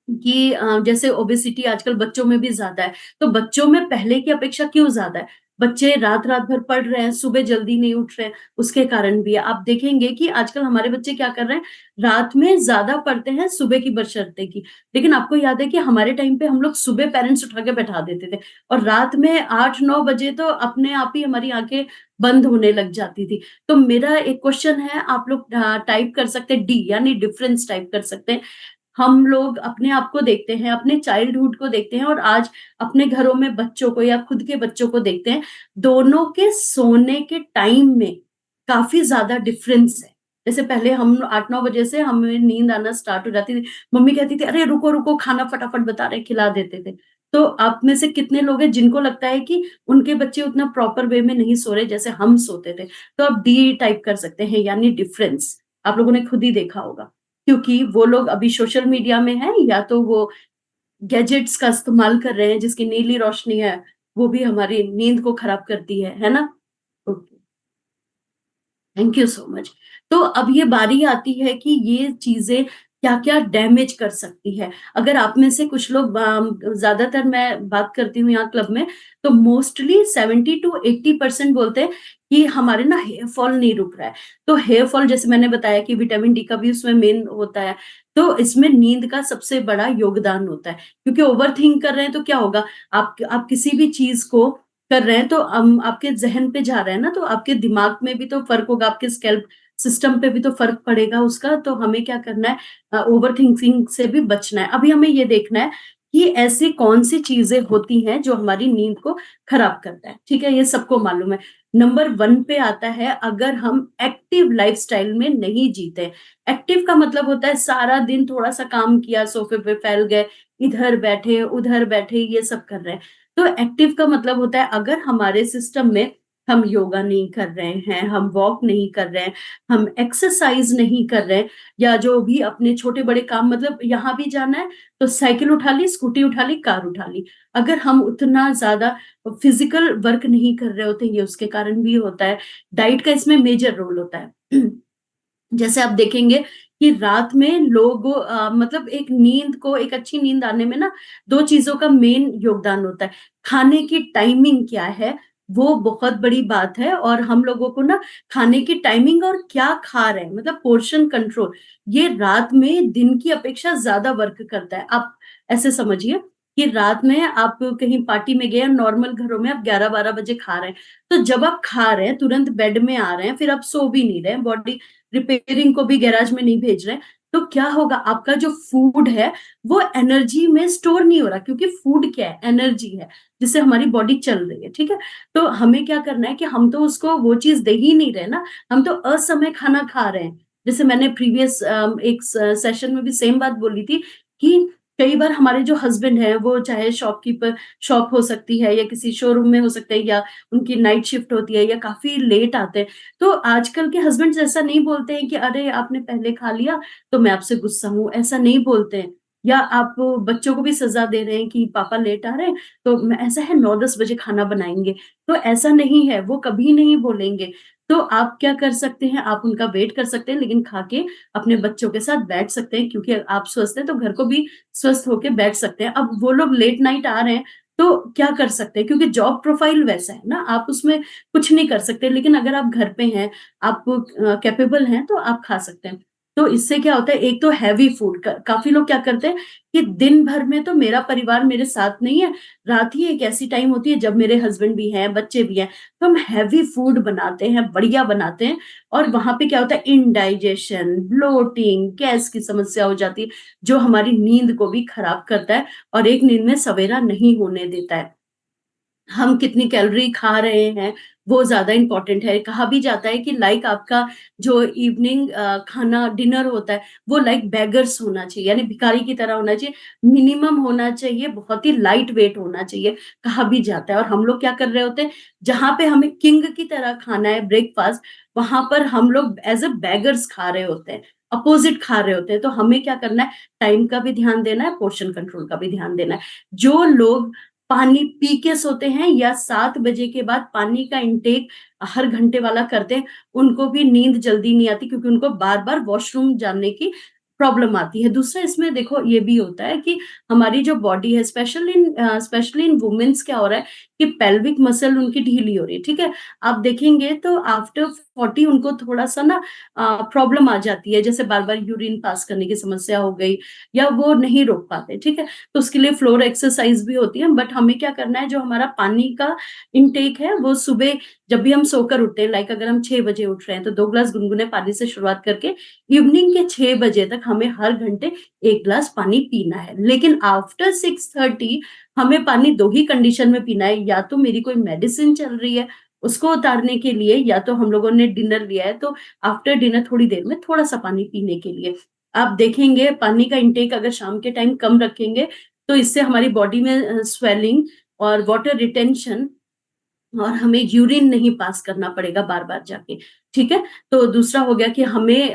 कि जैसे ओबेसिटी आजकल बच्चों में भी ज्यादा है, तो बच्चों में पहले की अपेक्षा क्यों ज्यादा है? बच्चे रात रात भर पढ़ रहे हैं, सुबह जल्दी नहीं उठ रहे हैं, उसके कारण भी है। आप देखेंगे कि आजकल हमारे बच्चे क्या कर रहे हैं, रात में ज्यादा पढ़ते हैं सुबह की बशर्ते की। लेकिन आपको याद है कि हमारे टाइम पे हम लोग सुबह पेरेंट्स उठा के बैठा देते थे, और रात में 8-9 बजे तो अपने आप ही हमारी आंखें बंद होने लग जाती थी। तो मेरा एक क्वेश्चन है, आप लोग टाइप कर सकते हैं, डी यानी डिफरेंस टाइप कर सकते हैं। हम लोग अपने आप को देखते हैं, अपने चाइल्डहुड को देखते हैं, और आज अपने घरों में बच्चों को या खुद के बच्चों को देखते हैं, दोनों के सोने के टाइम में काफी ज्यादा डिफरेंस है। जैसे पहले हम 8-9 बजे से हमें नींद आना स्टार्ट हो जाती थी, मम्मी कहती थी अरे रुको रुको, खाना फटाफट बता रहे, खिला देते थे। तो आप में से कितने लोग हैं जिनको लगता है कि उनके बच्चे उतना प्रॉपर वे में नहीं सो रहे जैसे हम सोते थे? तो आप डी टाइप कर सकते हैं, यानी डिफरेंस। आप लोगों ने खुद ही देखा होगा, क्योंकि वो लोग अभी सोशल मीडिया में हैं, या तो वो गैजेट्स का इस्तेमाल कर रहे हैं जिसकी नीली रोशनी है, वो भी हमारी नींद को खराब करती है ना? Okay, thank you so much. तो अब ये बारी आती है कि ये चीजें क्या-क्या डैमेज कर सकती है। अगर आप में से कुछ लोग, ज़्यादातर मैं बात करती हूँ यहाँ क्लब में, तो मोस्टली 70 टू 80% बोलते हैं कि हमारे ना हेयर फॉल नहीं रुक रहा है। तो हेयर फॉल, जैसे मैंने बताया कि विटामिन डी का भी उसमें मेन होता है, तो इसमें नींद का सबसे बड़ा योगदान होता है। क्योंकि ओवरथिंक कर रहे हैं तो क्या होगा, आप किसी भी चीज़ को कर रहे हैं तो आपके ज़हन पे जा रहा है ना, तो आपके दिमाग में भी तो फ़र्क होगा, आपके स्कैल्प सिस्टम पे भी तो फ़र्क पड़ेगा उसका। तो हमें क्या करना है, ओवरथिंकिंग से भी बचना है। अभी हमें ये देखना है कि ऐसी कौन-सी चीज़ें होती हैं जो हमारी नींद को खराब करता है, ठीक है? ये सबको मालूम है। नंबर 1 पे आता है, अगर हम एक्टिव लाइफ़स्टाइल में नहीं जीते। एक्टिव का मतलब होता है सारा दिन थोड़ा-सा काम किया, सोफ़े पे फैल गए, इधर बैठे, उधर बैठे, ये सब कर रहे हैं। तो एक्टिव का मतलब होता है, अगर हमारे सिस्टम में हम योगा नहीं कर रहे हैं, हम वॉक नहीं कर रहे हैं, हम एक्सरसाइज नहीं कर रहे हैं, या जो भी अपने छोटे-बड़े काम, मतलब यहाँ भी जाना है तो साइकिल उठा ली, स्कूटी उठा ली, कार उठा ली। अगर हम उतना ज़्यादा फिजिकल वर्क नहीं कर रहे होते, ये उसके कारण भी होता है। डाइट का इसमें मेजर रोल होता है। जैसे आप देखेंगे कि रात में लोग मतलब एक अच्छी नींद आने में ना 2 चीज़ों का मेन योगदान होता है। खाने की टाइमिंग क्या है, वो बहुत बड़ी बात है और हम लोगों को ना खाने की टाइमिंग और क्या खा रहे हैं मतलब पोर्शन कंट्रोल, ये रात में दिन की अपेक्षा ज़्यादा वर्क करता है। आप ऐसे समझिए कि रात में आप कहीं पार्टी में गए, नॉर्मल घरों में आप 11-12 बजे खा रहे हैं। तो जब आप खा रहे हैं, तुरंत बेड में आ रहे हैं, फिर आप सो भी नहीं रहे हैं, बॉडी रिपेयरिंग को भी गैराज में नहीं भेज रहे हैं, तो क्या होगा आपका जो फूड है, वो एनर्जी में स्टोर नहीं हो रहा क्योंकि फूड क्या है? एनर्जी है, जिससे हमारी बॉडी चल रही है, ठीक है? तो हमें क्या करना है कि हम तो उसको वो चीज़ दे ही नहीं रहे ना, हम तो असमय खाना खा रहे हैं। जैसे मैंने प्रीवियस एक स सेशन में भी सेम बात बोली थी कि कई बार हमारे जो हस्बैंड हैं, वो चाहे शॉप हो सकती है या किसी शोरूम में हो सकता है या उनकी नाइट शिफ्ट होती है या काफ़ी लेट आते हैं। तो आजकल के हस्बैंड्स ऐसा नहीं बोलते हैं कि अरे आपने पहले खा लिया तो मैं आपसे गुस्सा हूँ, ऐसा नहीं बोलते हैं। या आप बच्चों को भी सज़ा दे रहे हैं कि पापा लेट आ रहे हैं, तो मैं ऐसा है 9-10 बजे खाना बनाएँगे। तो ऐसा नहीं है, वो कभी नहीं बोलेंगे। तो आप क्या कर सकते हैं, आप उनका वेट कर सकते हैं लेकिन खा के अपने बच्चों के साथ बैठ सकते हैं क्योंकि आप स्वस्थ हैं तो घर को भी स्वस्थ होके बैठ सकते हैं। अब वो लोग लेट नाइट आ रहे हैं, तो क्या कर सकते हैं क्योंकि जॉब प्रोफाइल वैसा है ना, आप उसमें कुछ नहीं कर सकते। लेकिन अगर आप घर पे हैं, आप कैपेबल हैं, तो आप खा सकते हैं। तो इससे क्या होता है, एक तो हेवी फूड क काफ़ी लोग क्या करते हैं कि दिन भर में तो मेरा परिवार मेरे साथ नहीं है, रात ही एक ऐसी टाइम होती है जब मेरे हस्बैंड भी हैं, बच्चे भी हैं, तो हम हेवी फूड बनाते हैं, बढ़िया बनाते हैं और वहाँ पे क्या होता है इंडाइजेशन, ब्लोटिंग, गैस की समस्या हो जाती है, जो हमारी नींद को भी खराब करता है और एक नींद में सवेरा नहीं होने देता है। हम कितनी कैलोरी खा रहे हैं, वो ज़्यादा इम्पोर्टेंट है। कहा भी जाता है कि लाइक आपका जो इवनिंग खाना डिनर होता है, वो लाइक बेगर्स होना चाहिए, यानी भिखारी की तरह होना चाहिए। मिनिमम होना चाहिए, बहुत ही लाइट वेट होना चाहिए, कहा भी जाता है। और हम लोग क्या कर रहे होते हैं, जहाँ पे हमें किंग की तरह खाना है ब्रेकफ़ास्ट, वहाँ पर हम लोग एज़ अ बेगर्स खा रहे होते हैं, अपोज़िट खा रहे होते हैं। तो हमें क्या करना है, टाइम का भी ध्यान देना है, पोर्शन कंट्रोल का भी ध्यान देना है। जो लोग पानी पी के सोते हैं या 7 बजे के बाद पानी का इंटेक हर घंटे वाला करते हैं, उनको भी नींद जल्दी नहीं आती क्योंकि उनको बार-बार वॉशरूम जाने की प्रॉब्लम आती है। दूसरा इसमें देखो ये भी होता है कि हमारी जो बॉडी है स्पेशली इन वुमेन्स क्या हो रहा है कि पेल्विक मसल उनकी ढीली हो रही है, ठीक है? आप देखेंगे तो आफ्टर 40 उनको थोड़ा-सा ना प्रॉब्लम आ जाती है, जैसे बार-बार यूरिन पास करने की समस्या हो गई या वो नहीं रोक पाते, ठीक है? तो उसके लिए फ्लोर एक्सरसाइज भी होती है बट हमें क्या करना है जो हमारा पानी का इंटेक है वो सुबह जब भी हम सोकर उठते हैं लाइक अगर हम 6 बजे उठ रहे हैं तो 2 ग्लास गुनगुने पानी से शुरुआत करके इवनिंग के 6 बजे तक हमें हर घंटे 1 ग्लास पानी पीना है। लेकिन आफ्टर 6:30 हमें पानी 2 ही कंडीशन में पीना है, या तो मेरी कोई मेडिसिन चल रही है उसको उतारने के लिए या तो हम लोगों ने डिनर लिया है तो आफ्टर डिनर थोड़ी देर में थोड़ा-सा पानी पीने के लिए। आप देखेंगे पानी का इंटेक अगर शाम के टाइम कम रखेंगे, तो इससे हमारी बॉडी में स्वेलिंग और वाटर रिटेंशन और हमें यूरिन नहीं पास करना पड़ेगा बार-बार जाके, ठीक है? तो दूसरा हो गया कि हमें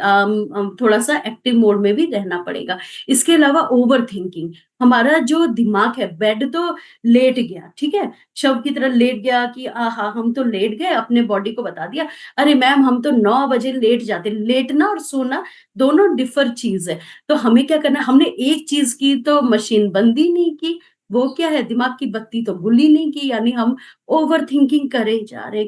थोड़ा-सा एक्टिव मोड में भी रहना पड़ेगा। इसके अलावा ओवरथिंकिंग, हमारा जो दिमाग है बेड तो लेट गया, ठीक है? शव की तरह लेट गया कि आहा! हम तो लेट गए, अपने बॉडी को बता दिया, "अरे मैम हम तो 9 बजे लेट जाते।" लेटना और सोना दोनों डिफर चीज़ है। तो हमें क्या करना है, हमने एक चीज़ की तो मशीन बंद ही नहीं की, वो क्या है दिमाग की बत्ती तो गुल ही नहीं की, यानी हम ओवरथिंकिंग करे जा रहे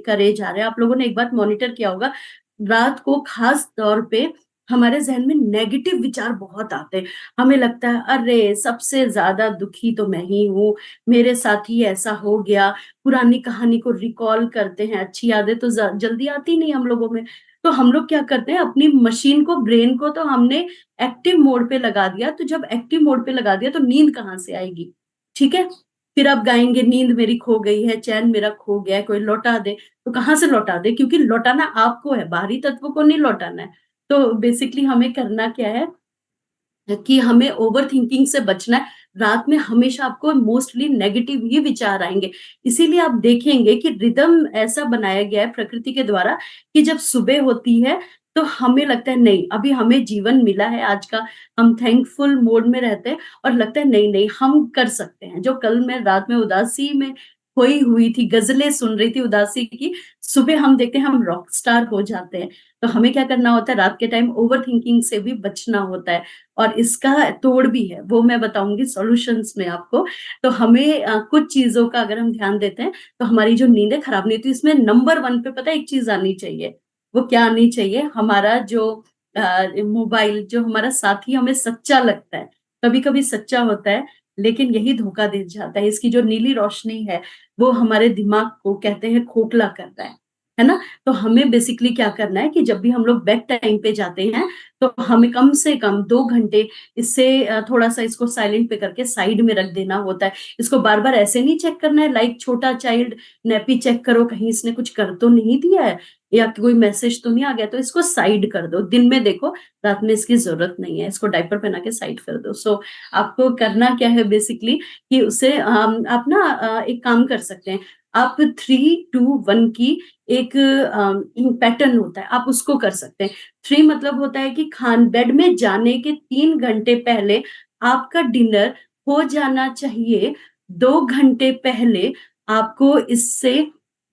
हैं। आप लोगों ने एक बात मॉनिटर किया होगा, रात को ख़ास तौर पे हमारे ज़हन में नेगेटिव विचार बहुत आते हैं। हमें लगता है अरे! सबसे ज़्यादा दुखी तो मैं ही हूँ, मेरे साथ ही ऐसा हो गया। पुरानी कहानी को रिकॉल करते हैं, अच्छी यादें तो जल्दी आती नहीं हम लोगों में। तो हम लोग क्या करते हैं अपनी मशीन को, ब्रेन को तो हमने एक्टिव मोड पे लगा दिया, तो जब एक्टिव मोड पे लगा दिया तो नींद कहाँ से आएगी? ठीक है? फिर आप गाएँगे नींद मेरी खो गई है, चैन मेरा खो गया है, कोई लौटा दे। तो कहाँ से लौटा दे? क्योंकि लौटाना आपको है, बाहरी तत्व को नहीं लौटाना है। तो बेसिकली हमें करना क्या है कि हमें ओवरथिंकिंग से बचना है। रात में हमेशा आपको मोस्टली नेगेटिव ही विचार आएँगे। इसीलिए आप देखेंगे कि रिदम ऐसा बनाया गया है प्रकृति के द्वारा कि जब सुबह होती है, तो हमें लगता है नहीं, अभी हमें जीवन मिला है आज का, हम थैंकफुल मोड में रहते हैं और लगता है नहीं, नहीं हम कर सकते हैं। जो कल मैं रात में उदासी में खोई हुई थी, गज़लें सुन रही थी उदासी की, सुबह हम देखते हैं हम रॉक स्टार हो जाते हैं। तो हमें क्या करना होता है, रात के टाइम ओवरथिंकिंग से भी बचना होता है और इसका तोड़ भी है, वो मैं बताऊँगी सॉल्यूशंस में आपको। तो हमें कुछ चीज़ों का अगर हम ध्यान देते हैं, तो हमारी जो नींद है खराब नहीं होती। इसमें नंबर 1 पे पता है एक चीज़ आनी चाहिए, वो क्या आनी चाहिए? हमारा जो मोबाइल जो हमारा साथी हमें सच्चा लगता है, कभी-कभी सच्चा होता है, लेकिन यही धोखा दे जाता है। इसकी जो नीली रोशनी है, वो हमारे दिमाग को कहते हैं खोखला करता है ना? तो हमें बेसिकली क्या करना है कि जब भी हम लोग बेड टाइम पे जाते हैं, तो हमें कम से कम 2 घंटे इससे थोड़ा-सा इसको साइलेंट पे करके साइड में रख देना होता है। इसको बार-बार ऐसे नहीं चेक करना है लाइक छोटा चाइल्ड नैपी चेक करो कहीं इसने कुछ कर तो नहीं दिया है या कोई मैसेज तो नहीं आ गया, तो इसको साइड कर दो। दिन में देखो, रात में इसकी ज़रूरत नहीं है। इसको डायपर पहना के साइड कर दो। सो आपको करना क्या है बेसिकली कि उसे आप ना एक काम कर सकते हैं। आप 3, 2, 1 की एक पैटर्न होता है, आप उसको कर सकते हैं। 3 मतलब होता है कि खान बेड में जाने के 3 घंटे पहले आपका डिनर हो जाना चाहिए। 2 घंटे पहले आपको इससे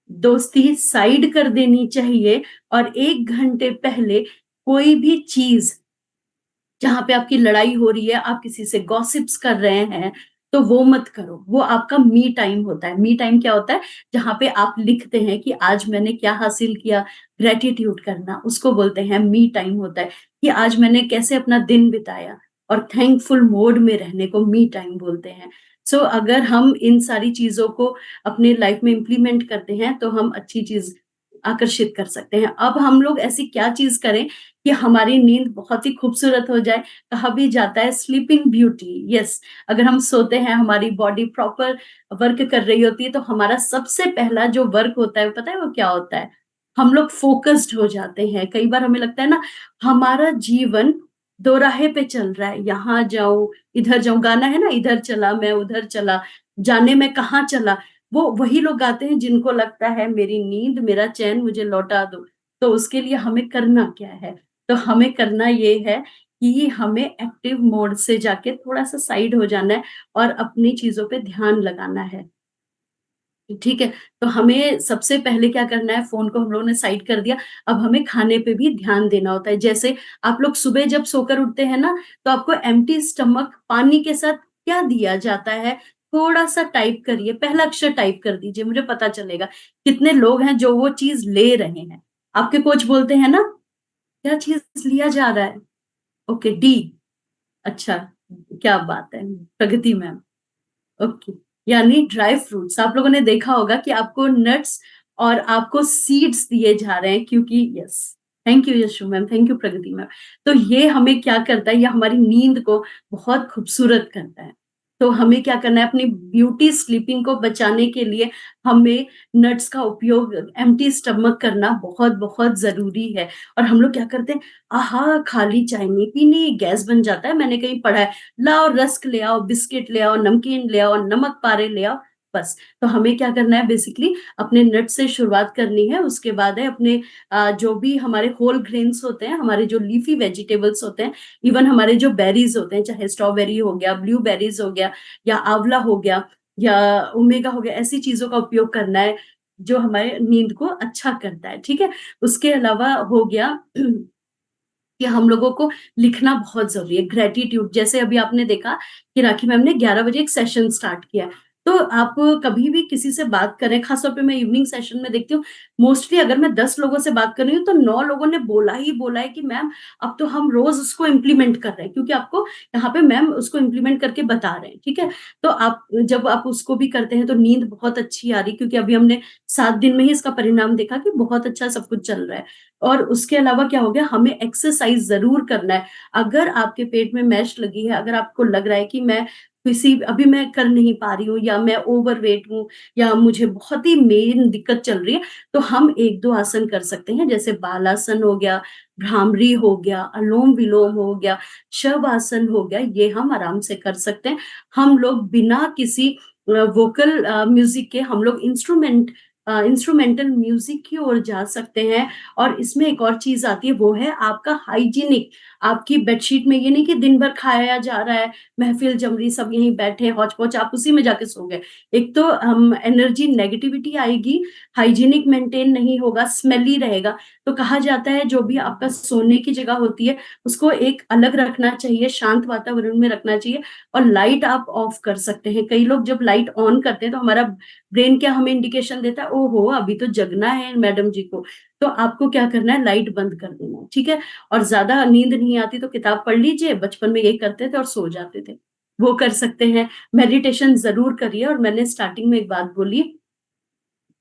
दोस्ती साइड कर देनी चाहिए और 1 घंटे पहले कोई भी चीज़ जहाँ पे आपकी लड़ाई हो रही है, आप किसी से गॉसिप्स कर रहे हैं, तो वो मत करो। वो आपका मी टाइम होता है। मी टाइम क्या होता है? जहाँ पे आप लिखते हैं कि आज मैंने क्या हासिल किया, ग्रैटिट्यूड करना, उसको बोलते हैं मी टाइम होता है, कि आज मैंने कैसे अपना दिन बिताया और थैंकफुल मोड में रहने को मी टाइम बोलते हैं। सो अगर हम इन सारी चीज़ों को अपनी लाइफ में इम्प्लीमेंट करते हैं, तो हम अच्छी चीज़ आकर्षित कर सकते हैं। अब हम लोग ऐसी क्या चीज़ करें कि हमारी नींद बहुत ही खूबसूरत हो जाए। कहा भी जाता है स्लीपिंग ब्यूटी, यस, अगर हम सोते हैं हमारी बॉडी प्रॉपर वर्क कर रही होती है, तो हमारा सबसे पहला जो वर्क होता है पता है वो क्या होता है? हम लोग फ़ोकस्ड हो जाते हैं। कई बार हमें लगता है ना हमारा जीवन दोराहे पे चल रहा है, यहाँ जाऊँ, इधर जाऊँ, गाना है ना इधर चला मैं उधर चला, जाने मैं कहाँ चला। वो वही लोग गाते हैं जिनको लगता है मेरी नींद, मेरा चैन मुझे लौटा दो। तो उसके लिए हमें करना क्या है? तो हमें करना ये है कि हमें एक्टिव मोड से जाके थोड़ा-सा साइड हो जाना है और अपनी चीज़ों पे ध्यान लगाना है। ठीक है? तो हमें सबसे पहले क्या करना है, फ़ोन को हम लोगों ने साइड कर दिया, अब हमें खाने पे भी ध्यान देना होता है। जैसे आप लोग सुबह जब सोकर उठते हैं ना, तो आपको एम्प्टी स्टमक पानी के साथ क्या दिया जाता है? थोड़ा-सा टाइप करिए, पहला अक्षर टाइप कर दीजिए, मुझे पता चलेगा कितने लोग हैं जो वो चीज़ ले रहे हैं। आपके कोच बोलते हैं ना, क्या चीज़ लिया जा रहा है? Okay, D. अच्छा, क्या बात है! प्रगति मैम। ओके, यानी ड्राई फ्रूट्स आप लोगों ने देखा होगा कि आपको नट्स और आपको सीड्स दिए जा रहे हैं क्योंकि yes, thank you Yashu ma'am, thank you Pragati ma'am. तो ये हमें क्या करता है, ये हमारी नींद को बहुत खूबसूरत करता है। तो हमें क्या करना है, अपनी ब्यूटी स्लीपिंग को बचाने के लिए हमें नट्स का उपयोग एम्प्टी स्टमक करना बहुत-बहुत ज़रूरी है। और हम लोग क्या करते हैं, आहा! खाली चाय नहीं पीनी, गैस बन जाता है, मैंने कहीं पढ़ा है। लाओ रस्क ले आओ, बिस्किट ले आओ, नमकीन ले आओ, नमक पारे ले आओ, बस। तो हमें क्या करना है बेसिकली अपने नट्स से शुरुआत करनी है, उसके बाद है अपने जो भी हमारे होल ग्रेन्स होते हैं, हमारे जो लीफी वेजिटेबल्स होते हैं, इवन हमारे जो बेरीज़ होते हैं, चाहे स्ट्रॉबेरी हो गया, ब्लूबेरीज़ हो गया या आँवला हो गया या ओमेगा हो गया, ऐसी चीज़ों का उपयोग करना है, जो हमारे नींद को अच्छा करता है, ठीक है? उसके अलावा हो गया कि हम लोगों को लिखना बहुत ज़रूरी है, ग्रैटिट्यूड जैसे अभी आपने देखा कि राखी मैम ने 11 बजे एक सेशन स्टार्ट किया है। तो आप कभी भी किसी से बात करें, ख़ास तौर पे मैं इवनिंग सेशन में देखती हूँ, मोस्टली अगर मैं 10 लोगों से बात कर रही हूँ, तो 9 लोगों ने बोला ही बोला है कि मैम अब तो हम रोज़ उसको इम्प्लीमेंट कर रहे हैं क्योंकि आपको यहाँ पे मैम उसको इम्प्लीमेंट करके बता रहे हैं, ठीक है? तो आप जब आप उसको भी करते हैं तो नींद बहुत अच्छी आ रही क्योंकि अभी हमने 7 दिन में ही इसका परिणाम देखा कि बहुत अच्छा सब कुछ चल रहा है। और उसके अलावा क्या हो गया, हमें एक्सरसाइज़ ज़रूर करना है। अगर आपके पेट में मैश लगी है, अगर आपको लग रहा है कि मैं किसी अभी मैं कर नहीं पा रही हूँ या मैं ओवरवेट हूँ या मुझे बहुत ही मेन दिक्कत चल रही है, तो हम 1-2 आसन कर सकते हैं। जैसे बालासन हो गया, भ्रामरी हो गया, अनुलोम-विलोम हो गया, शवासन हो गया, ये हम आराम से कर सकते हैं। हम लोग बिना किसी वोकल म्यूज़िक के हम लोग इंस्ट्रूमेंट इंस्ट्रूमेंटल म्यूजिक की ओर जा सकते हैं। और इसमें एक और चीज आती है, वो है आपका हाइजीनिक। आपकी बेडशीट में ये नहीं कि दिन भर खाया जा रहा है, महफिल जम रही, सब यहीं बैठे हौच पौच, आप उसी में जाके सो गए। एक तो हम एनर्जी नेगेटिविटी आएगी, हाइजीनिक मेंटेन नहीं होगा, स्मेली रहेगा। तो कहा जाता है जो भी आपका सोने की जगह होती है उसको एक अलग रखना चाहिए, शांत वातावरण में रखना चाहिए। और लाइट आप ऑफ कर सकते हैं। कई लोग जब लाइट ऑन करते हैं तो हमारा ब्रेन क्या हमें इंडिकेशन देता है, ओहो अभी तो जगना है मैडम जी को। तो आपको क्या करना है, लाइट बंद कर देना है, ठीक है। और ज्यादा नींद नहीं आती तो किताब पढ़ लीजिए, बचपन में यही करते थे और सो जाते थे, वो कर सकते हैं। मेडिटेशन जरूर करिए। और मैंने स्टार्टिंग में एक बात बोली,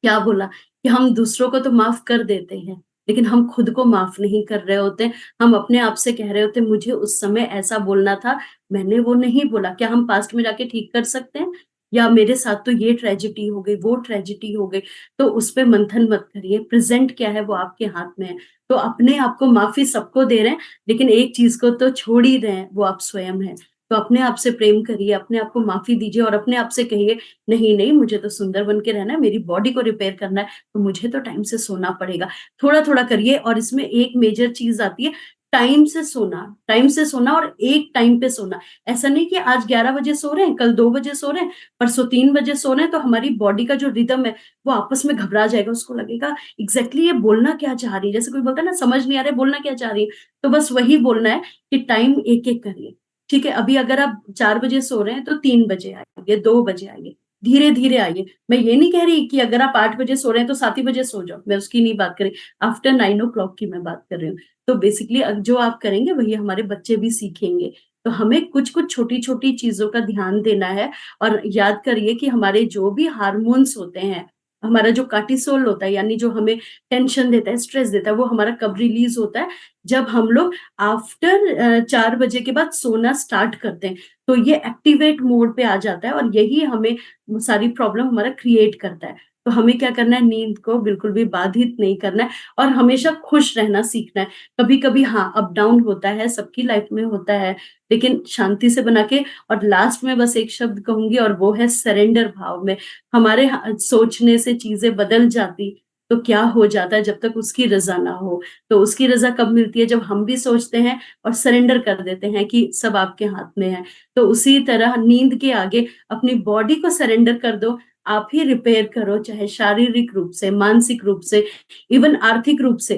क्या बोला, कि हम दूसरों को तो माफ कर देते हैं लेकिन हम खुद को माफ नहीं कर रहे होते। हम अपने आप से कह रहे होते मुझे उस समय ऐसा बोलना था, मैंने वो नहीं बोला। क्या हम पास्ट में जाके ठीक कर सकते हैं? या मेरे साथ तो ये ट्रेजिडी हो गई, वो ट्रेजिडी हो गई। तो उस पे मंथन मत करिए, प्रेजेंट क्या है वो आपके हाथ में है। तो अपने आप को माफी सबको दे रहे हैं, लेकिन एक चीज को तो छोड़ ही रहे हैं, वो आप स्वयं है। तो अपने आप से प्रेम करिए, अपने आप को माफी दीजिए और अपने आप से कहिए, नहीं नहीं मुझे तो सुंदर बन के रहना है, मेरी बॉडी को रिपेयर करना है, तो मुझे तो टाइम से सोना पड़ेगा। थोड़ा थोड़ा करिए। और इसमें एक मेजर चीज आती है, टाइम से सोना, टाइम से सोना और एक टाइम पे सोना। ऐसा नहीं कि आज 11 बजे सो रहे हैं, कल 2 बजे सो रहे हैं, परसों 3 बजे सो रहे हैं, तो हमारी बॉडी का जो रिदम है वो आपस में घबरा जाएगा। उसको लगेगा एग्जैक्टली ये बोलना क्या चाह रही है, जैसे कोई बोलता है ना समझ नहीं आ रहा है बोलना क्या चाह रही है। तो बस वही बोलना है कि टाइम एक एक करिए, ठीक है। अभी अगर आप 4 बजे सो रहे हैं तो 3 बजे आइए, 2 बजे आइए, धीरे धीरे आइए। मैं ये नहीं कह रही कि अगर आप 8 बजे सो रहे हैं तो 7 ही बजे सो जाओ, मैं उसकी नहीं बात करी। आफ्टर 9 o'clock की मैं बात कर रही हूँ। तो बेसिकली जो आप करेंगे वही हमारे बच्चे भी सीखेंगे। तो हमें कुछ कुछ छोटी छोटी चीजों का ध्यान देना है। और याद करिए कि हमारे जो भी हार्मोन्स होते हैं, हमारा जो कार्टिसोल होता है, यानी जो हमें टेंशन देता है, स्ट्रेस देता है, वो हमारा कब रिलीज होता है, जब हम लोग आफ्टर 4 बजे के बाद सोना स्टार्ट करते हैं। तो ये एक्टिवेट मोड पे आ जाता है और यही हमें सारी प्रॉब्लम हमारा क्रिएट करता है। तो हमें क्या करना है, नींद को बिल्कुल भी बाधित नहीं करना है और हमेशा खुश रहना सीखना है। कभी कभी हाँ अप डाउन होता है, सबकी लाइफ में होता है, लेकिन शांति से बना के। और लास्ट में बस एक शब्द कहूंगी और वो है सरेंडर भाव में। हमारे सोचने से चीजें बदल जाती तो क्या हो जाता है जब तक उसकी रजा ना हो। तो उसकी रजा कब मिलती है, जब हम भी सोचते हैं और सरेंडर कर देते हैं कि सब आपके हाथ में है। तो उसी तरह नींद के आगे अपनी बॉडी को सरेंडर कर दो। आप ही रिपेयर करो, चाहे शारीरिक रूप से, मानसिक रूप से, इवन आर्थिक रूप से।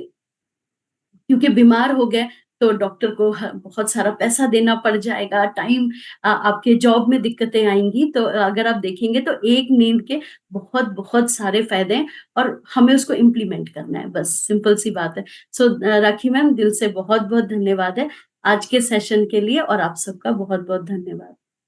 क्योंकि बीमार हो गए तो डॉक्टर को बहुत सारा पैसा देना पड़ जाएगा, टाइम, आपके जॉब में दिक्कतें आएंगी। तो अगर आप देखेंगे तो एक नींद के बहुत बहुत सारे फायदे हैं और हमें उसको इम्प्लीमेंट करना है, बस सिंपल सी बात है। सो राखी मैम, दिल से बहुत बहुत धन्यवाद है आज के सेशन के लिए और आप सबका बहुत बहुत धन्यवाद।